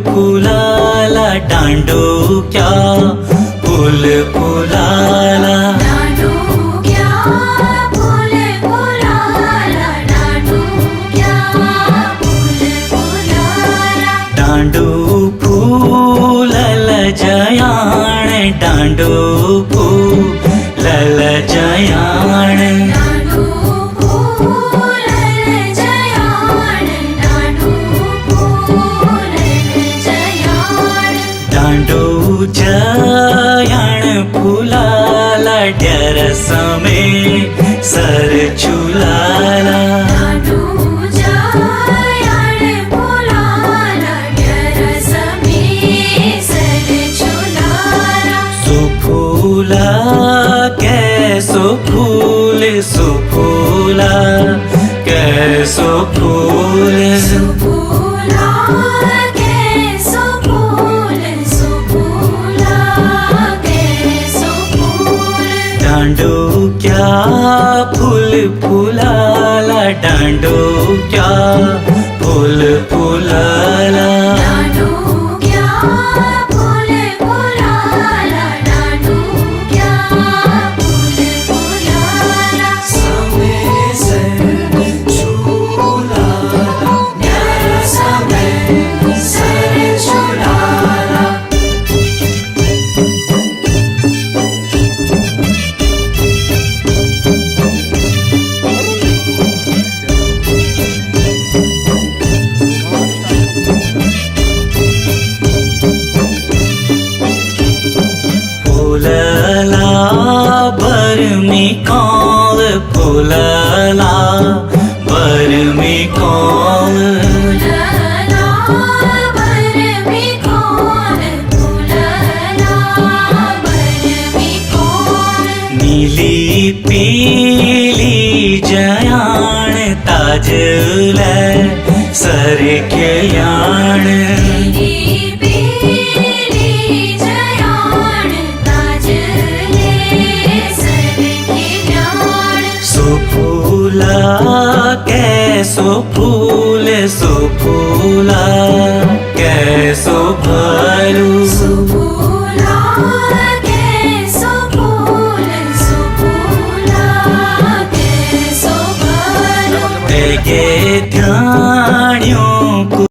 फुलाला डांडो क्या फूल फुलाला डांडू क्या फूल फुलाला डांडू क्या फूल फुलाला डांडू फूलल जयाण डांडू फूलल जयाण डांडू फूल जयाण डांडू फूल जयाण डांडू जयाण फुलाला ड्यार समे सर चुलाला डांडू जयाण फुलाला ड्यार समे सर चुलाला सुफूला कैसो फूल सुफूला कैसो फूल सुफूला कैसो फूल सुफूला कैसो फूल डांडो क्या फूल फुलाला डांडो क्या फूल फुलाला डांडू क्या फूल फुलाला डांडू क्या फूल फुलाला समे सर चुलाला ड्यार समे सर चुलाला फुलला बरमी कौल फुलला बरमी कौल फुलला बर में कौन फुलला बर में कौन नीली पीली जयाण ताजल सर के याण तेरी पीली जयाण ताजले सर के जान सुफूला कैसो फूल सुफूला कैसो भरू सुफूला कैसो फूल सुफूला कैसो भरो तेगे ध्यानियों